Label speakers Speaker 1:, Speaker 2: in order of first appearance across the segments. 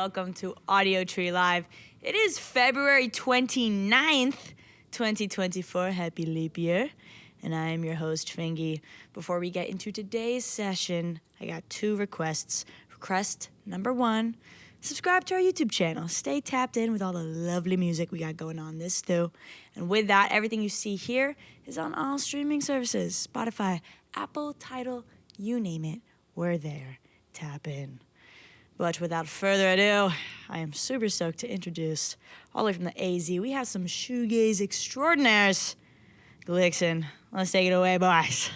Speaker 1: welcome to Audiotree Live. It is February 29th, 2024. Happy leap year. And I am your host, FINGY. Before we get into today's session, I got two requests. Request number one, subscribe to our YouTube channel. Stay tapped in with all the lovely music we got going on this stew. And with that, everything you see here is on all streaming services. Spotify, Apple, Tidal, you name it, we're there. Tap in. But without further ado, I am super stoked to introduce, all the way from the AZ, we have some shoegaze extraordinaires. Glixen, let's take it away, boys.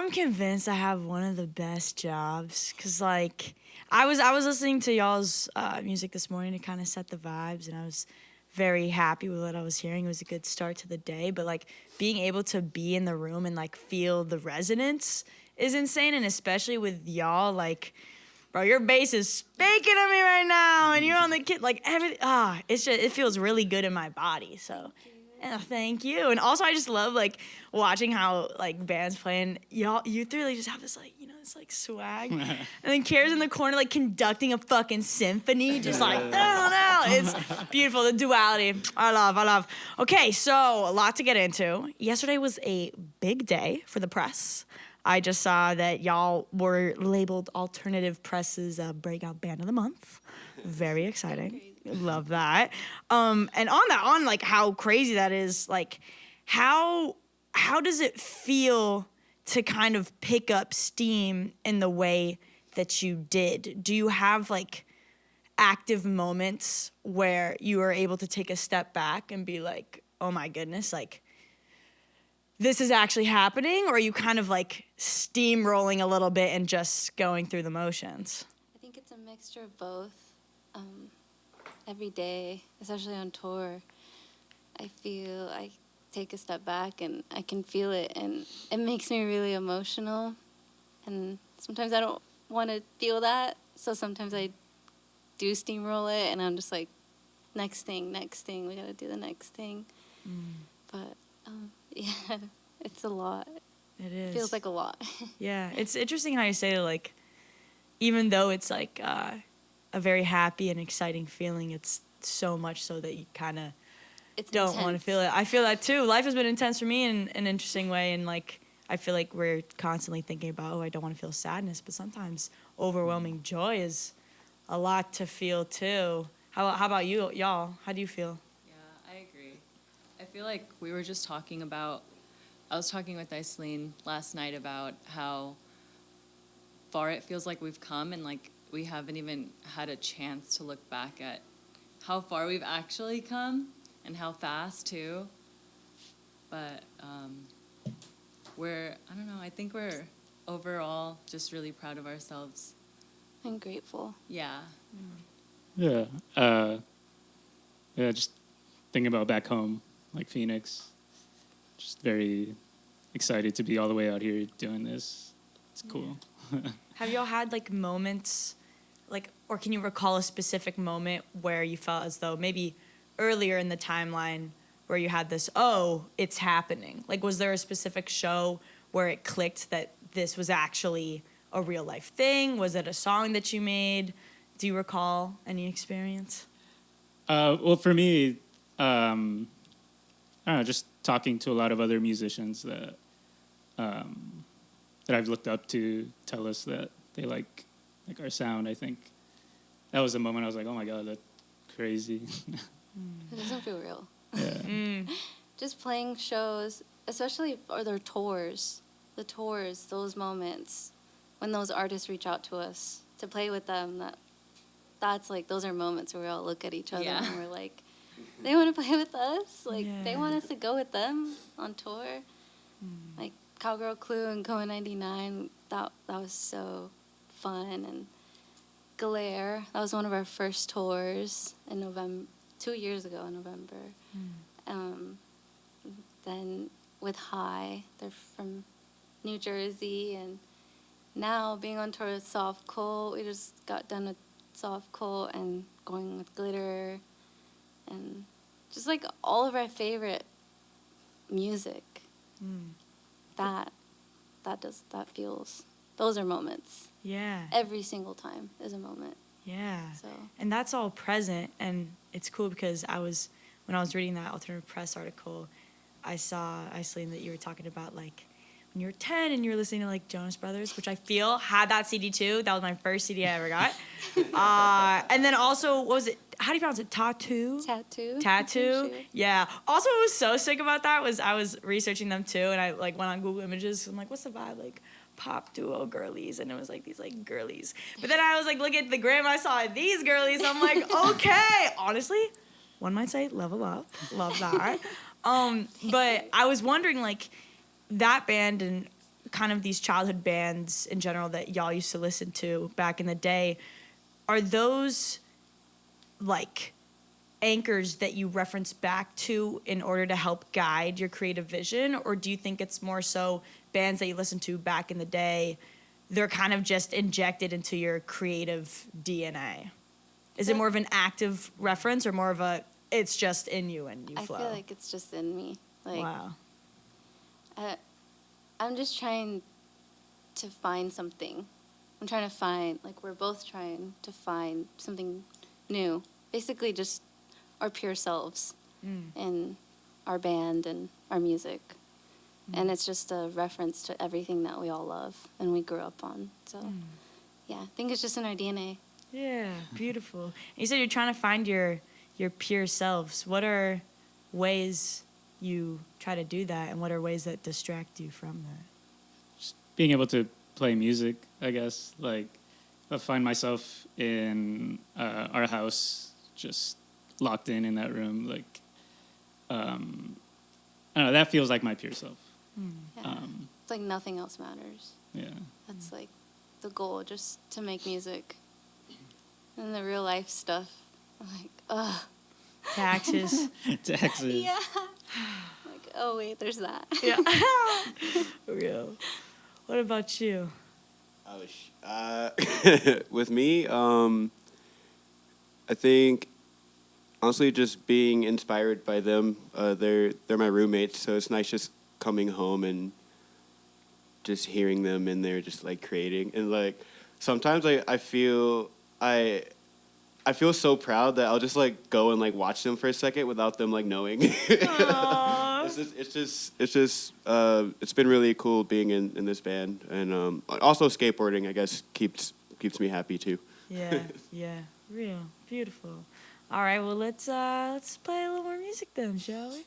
Speaker 1: I'm convinced I have one of the best jobs because, like, I was listening to y'all's music this morning to kind of set the vibes, and I was very happy with what I was hearing. It was a good start to the day, but, like, being able to be in the room and, like, feel the resonance is insane, and especially with y'all, like, bro, your bass is speaking to me right now, and you're on the kit, like, it's just, it feels really good in my body, so... Thank you. And also, I just love, like, watching how, like, bands playing. You three, like, just have this, like, you know, this, like, swag. And then Kara's in the corner, like, conducting a fucking symphony. Just, like, I don't know. It's beautiful. The duality. I love. Okay, so a lot to get into. Yesterday was a big day for the press. I just saw that y'all were labeled Alternative Press's Breakout Band of the Month. Very exciting. Love that. And on like how crazy that is, like how does it feel to kind of pick up steam in the way that you did? Do you have like active moments where you are able to take a step back and be like, oh my goodness, like this is actually happening? Or are you kind of like steamrolling a little bit and just going through the motions?
Speaker 2: I think it's a mixture of both. Every day, especially on tour, I take a step back and I can feel it, and it makes me really emotional. And sometimes I don't want to feel that, so sometimes I do steamroll it, and I'm just like, next thing, we gotta do the next thing. But yeah, it's a lot.
Speaker 1: It is.
Speaker 2: It feels like a lot.
Speaker 1: Yeah, it's interesting how you say that, like, even though it's like a very happy and exciting feeling, it's so much so that you kind of don't want to feel it. I feel that too. Life has been intense for me in an interesting way, and like I feel like we're constantly thinking about, oh, I don't want to feel sadness, but sometimes overwhelming joy is a lot to feel too. How about you, y'all? How do you feel?
Speaker 3: Yeah, I agree. I feel like we were just talking about, I was talking with Iceline last night about how far it feels like we've come, and like we haven't even had a chance to look back at how far we've actually come and how fast too. But I think we're overall just really proud of ourselves.
Speaker 2: I'm grateful.
Speaker 3: Yeah.
Speaker 4: Yeah. Just thinking about back home, like Phoenix. Just very excited to be all the way out here doing this. It's cool. Yeah.
Speaker 1: Have y'all had like moments, like, or can you recall a specific moment where you felt as though maybe earlier in the timeline where you had this, oh, it's happening? Like, was there a specific show where it clicked that this was actually a real life thing? Was it a song that you made? Do you recall any experience?
Speaker 4: Well, for me, I don't know, just talking to a lot of other musicians that I've looked up to tell us that they like our sound. I think that was the moment I was like, oh my God, that's crazy.
Speaker 2: It doesn't feel real.
Speaker 4: Yeah.
Speaker 2: Just playing shows, especially or their tours, those moments when those artists reach out to us to play with them, that's like, those are moments where we all look at each other and we're like, they want to play with us? Like, they want us to go with them on tour? Like, Cowgirl Clue and Going 99, that was so fun. And Glare, that was one of our first tours in November, 2 years ago in November. Then with High, they're from New Jersey, and now being on tour with Softcult, we just got done with Softcult and going with Glitter, and just like all of our favorite music. That feels, those are moments.
Speaker 1: Yeah.
Speaker 2: Every single time is a moment.
Speaker 1: Yeah.
Speaker 2: So.
Speaker 1: And that's all present, and it's cool because when I was reading that Alternative Press article, I saw, Iceland, that you were talking about like when you were 10 and you were listening to like Jonas Brothers, which I feel had that CD too. That was my first CD I ever got. And then also, what was it? How do you pronounce it? Tattoo?
Speaker 2: Tattoo.
Speaker 1: Yeah. Also, what was so sick about that was I was researching them too, and I like went on Google Images. I'm like, what's the vibe? Like pop duo girlies, and it was like these like girlies. But then I was like, look at the gram, I saw these girlies. I'm like, okay. Honestly, one might say level up. Love that. But I was wondering, like, that band and kind of these childhood bands in general that y'all used to listen to back in the day, are those like anchors that you reference back to in order to help guide your creative vision? Or do you think it's more so bands that you listened to back in the day, they're kind of just injected into your creative DNA? Is it more of an active reference or more of a, it's just in you and you flow?
Speaker 2: I feel like it's just in me. Like,
Speaker 1: wow.
Speaker 2: I'm just trying to find something. I'm trying to find, like, we're both trying to find something new. Basically just our pure selves in our band and our music. And it's just a reference to everything that we all love and we grew up on. So, yeah, I think it's just in our DNA.
Speaker 1: Yeah, beautiful. You said you're trying to find your pure selves. What are ways you try to do that, and what are ways that distract you from that?
Speaker 4: Just being able to play music, I guess. Like, I find myself in our house, just locked in that room. Like, I don't know, that feels like my pure self.
Speaker 2: Yeah. It's like nothing else matters.
Speaker 4: Yeah.
Speaker 2: That's like the goal, just to make music. And the real life stuff, I'm like, ugh.
Speaker 1: Taxes.
Speaker 4: Taxes.
Speaker 2: Yeah. Like, oh wait, there's that.
Speaker 1: Yeah. Real. What about you?
Speaker 5: With me, I think honestly just being inspired by them. They're my roommates, so it's nice just coming home and just hearing them in there, just like creating. And like sometimes I feel so proud that I'll just like go and like watch them for a second without them like knowing. It's been really cool being in this band, and also skateboarding, I guess, keeps me happy too.
Speaker 1: Yeah, real beautiful. All right, well let's play a little more music then, shall we?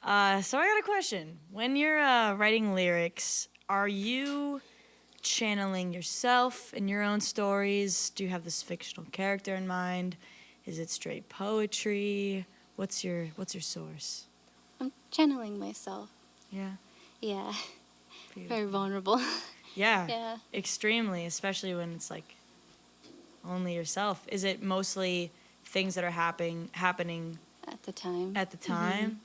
Speaker 1: So I got a question. When you're writing lyrics, are you channeling yourself in your own stories? Do you have this fictional character in mind? Is it straight poetry? What's your source?
Speaker 2: I'm channeling myself.
Speaker 1: Yeah.
Speaker 2: Yeah.
Speaker 1: Beautiful.
Speaker 2: Very vulnerable.
Speaker 1: Yeah.
Speaker 2: Yeah.
Speaker 1: Extremely, especially when it's like only yourself. Is it mostly things that are happening
Speaker 2: At the time.
Speaker 1: at the time?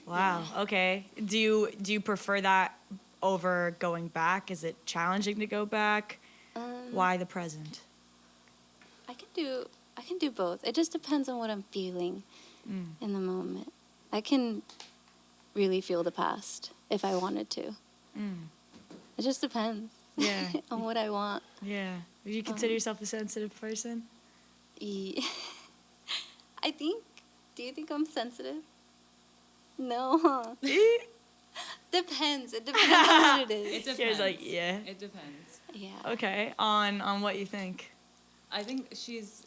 Speaker 1: Wow.
Speaker 2: Yeah.
Speaker 1: Okay. Do you prefer that over going back? Is it challenging to go back? Why the present?
Speaker 2: I can do both. It just depends on what I'm feeling in the moment. I can really feel the past if I wanted to. It just depends
Speaker 1: Yeah.
Speaker 2: on what I want.
Speaker 1: Yeah. Would you consider yourself a sensitive person?
Speaker 2: I think. Do you think I'm sensitive? No. Huh? Depends. It depends on what it
Speaker 3: It
Speaker 2: is.
Speaker 3: depends.
Speaker 1: Sierra's like, yeah.
Speaker 3: It depends.
Speaker 2: Yeah.
Speaker 1: Okay. On what you think?
Speaker 3: I think she's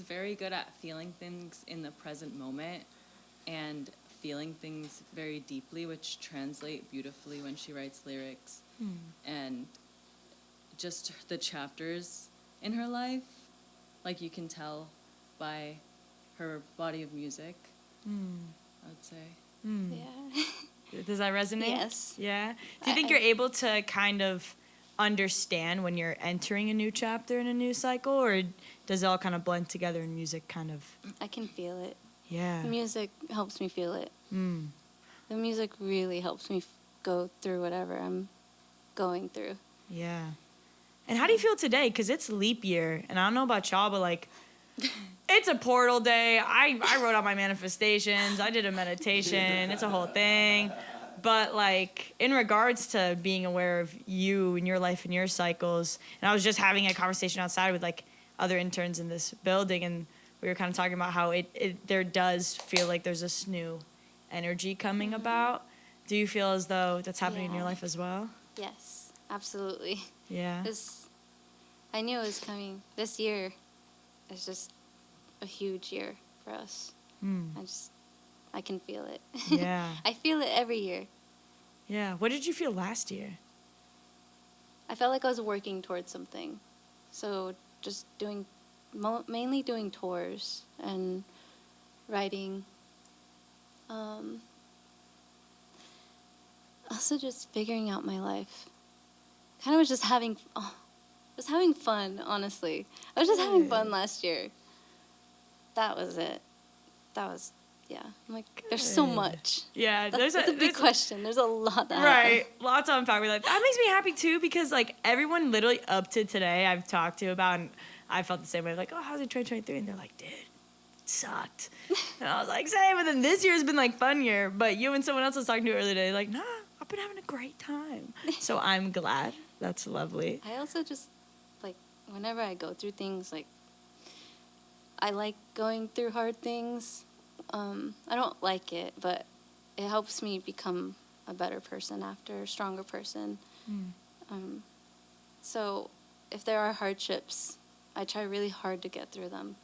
Speaker 3: very good at feeling things in the present moment and feeling things very deeply, which translate beautifully when she writes lyrics. And just the chapters in her life, like you can tell by her body of music, I would say.
Speaker 2: Yeah.
Speaker 1: Does that resonate?
Speaker 2: Yes.
Speaker 1: Yeah. Do you think you're able to kind of understand when you're entering a new chapter in a new cycle, or does it all kind of blend together in music kind of?
Speaker 2: I can feel it.
Speaker 1: Yeah.
Speaker 2: Music helps me feel it. The music really helps me go through whatever I'm going through.
Speaker 1: Yeah. And how do you feel today? Because it's leap year, and I don't know about y'all, but like, it's a portal day. I wrote out my manifestations. I did a meditation. It's a whole thing. But like, in regards to being aware of you and your life and your cycles, and I was just having a conversation outside with like other interns in this building, and we were kind of talking about how there does feel like there's this new energy coming about. Do you feel as though that's happening in your life as well?
Speaker 2: Yes, absolutely.
Speaker 1: Yeah.
Speaker 2: I knew it was coming. This year is just a huge year for us. I can feel it.
Speaker 1: Yeah.
Speaker 2: I feel it every year.
Speaker 1: Yeah. What did you feel last year?
Speaker 2: I felt like I was working towards something. So just mainly doing tours and writing. Also just figuring out my life. Kind of was just having fun, honestly. I was just having fun last year. That was it. Yeah. I'm like, there's so much.
Speaker 1: Yeah,
Speaker 2: That's a big question. There's a lot that
Speaker 1: right.
Speaker 2: happened.
Speaker 1: Lots to unpack. We're like, that makes me happy too, because like everyone literally up to today I've talked to about, and I felt the same way. Like, oh, how's it 2023? And they're like, dude, it sucked. And I was like, same. But then this year's been like fun year. But you and someone else I was talking to earlier today, like, nah, I've been having a great time. So I'm glad. That's lovely.
Speaker 2: I also just, like, whenever I go through things, like, I like going through hard things. I don't like it, but it helps me become a better person after, a stronger person. So if there are hardships, I try really hard to get through them,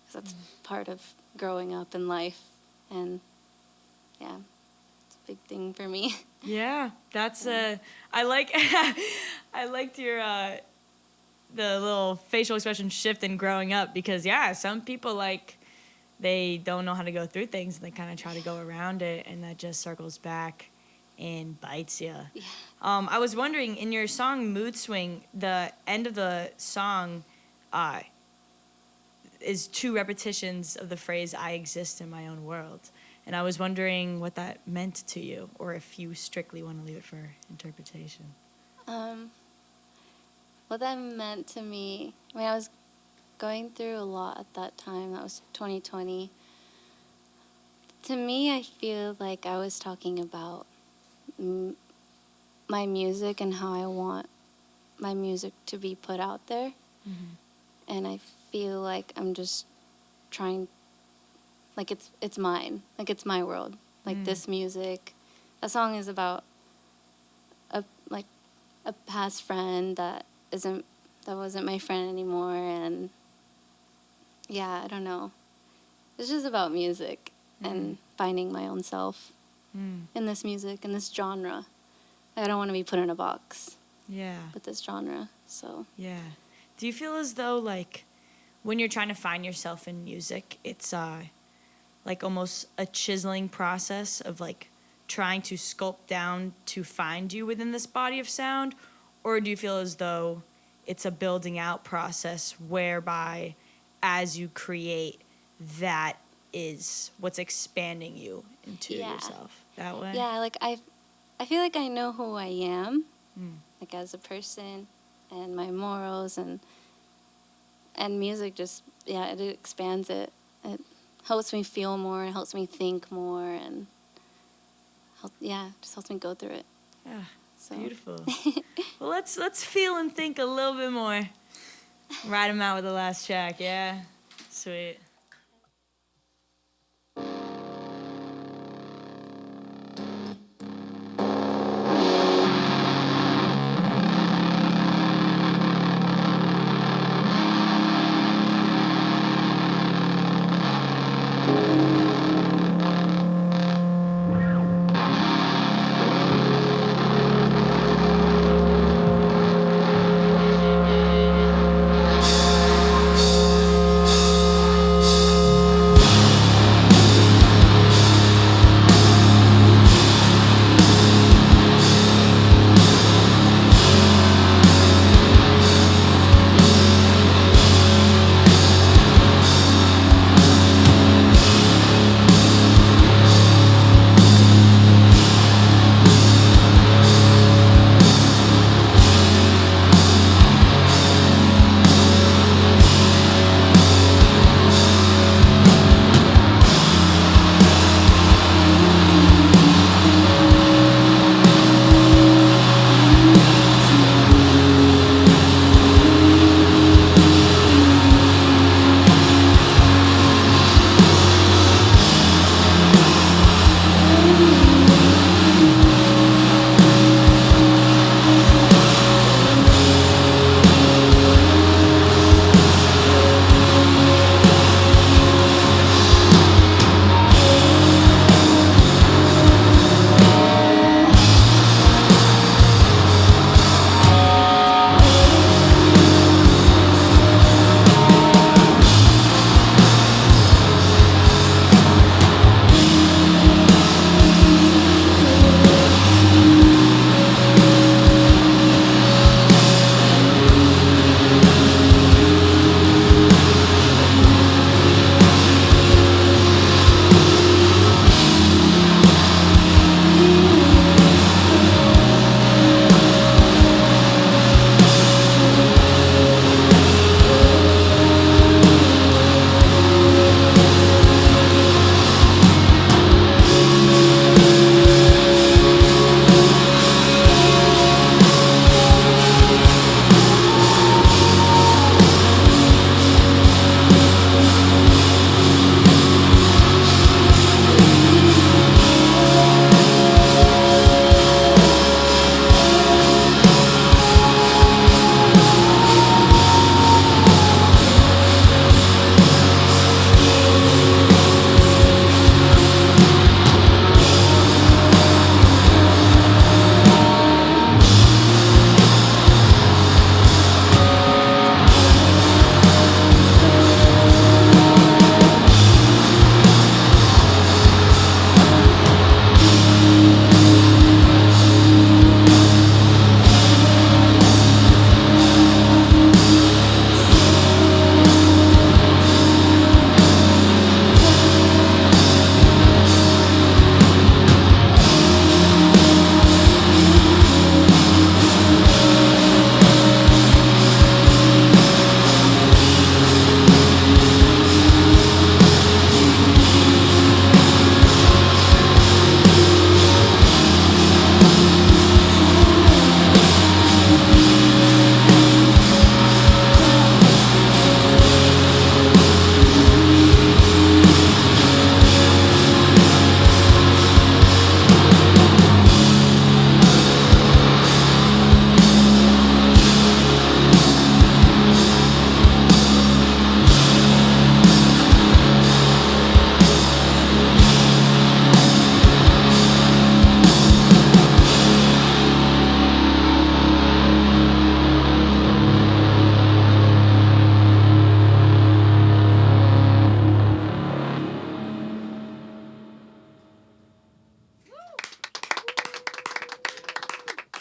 Speaker 2: because that's part of growing up in life. And, yeah, it's a big thing for me.
Speaker 1: Yeah, that's I like I liked your the little facial expression shift in growing up, because yeah, some people like they don't know how to go through things and they kind of try to go around it, and that just circles back and bites you.
Speaker 2: Yeah.
Speaker 1: I was wondering, in your song Moodswing, the end of the song is 2 repetitions of the phrase "I exist in my own world." And I was wondering what that meant to you, or if you strictly want to leave it for interpretation.
Speaker 2: What that meant to me, I mean, I was going through a lot at that time. That was 2020. To me, I feel like I was talking about my music and how I want my music to be put out there. And I feel like I'm just trying, like it's mine, like it's my world, like this music. That song is about a past friend that wasn't my friend anymore, and yeah, I don't know. It's just about music and finding my own self in this music, in this genre. I don't want to be put in a box with this genre. So
Speaker 1: Yeah. Do you feel as though, like, when you're trying to find yourself in music, it's like almost a chiseling process of like trying to sculpt down to find you within this body of sound? Or do you feel as though it's a building out process whereby as you create, that is what's expanding you into yourself that way?
Speaker 2: Yeah, like I feel like I know who I am, like as a person, and my morals, and music just, it expands it. It helps me feel more, it helps me think more, and just helps me go through it.
Speaker 1: Yeah,
Speaker 2: So.
Speaker 1: beautiful. Well, let's feel and think a little bit more. Ride them out with the last track, yeah? Sweet.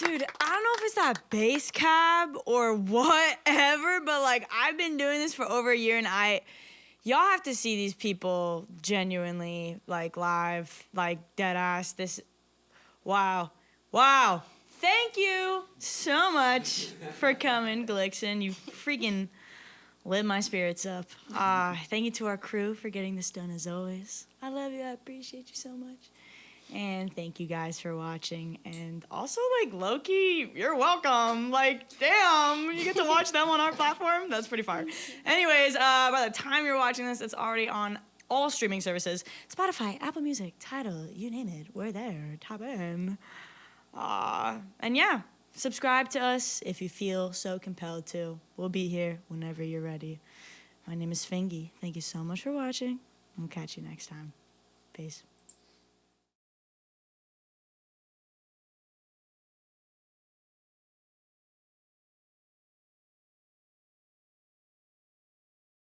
Speaker 1: Dude, I don't know if it's that bass cab or whatever, but like I've been doing this for over a year and y'all have to see these people genuinely, like live, like dead ass. Wow. Thank you so much for coming, Glixen. You freaking lit my spirits up. Thank you to our crew for getting this done as always. I love you. I appreciate you so much. And thank you guys for watching. And also, like, low-key, you're welcome. Like, damn, you get to watch them on our platform? That's pretty fire. Anyways, by the time you're watching this, it's already on all streaming services. Spotify, Apple Music, Tidal, you name it. We're there. Tap in. And yeah, subscribe to us if you feel so compelled to. We'll be here whenever you're ready. My name is FINGY. Thank you so much for watching. We'll catch you next time. Peace.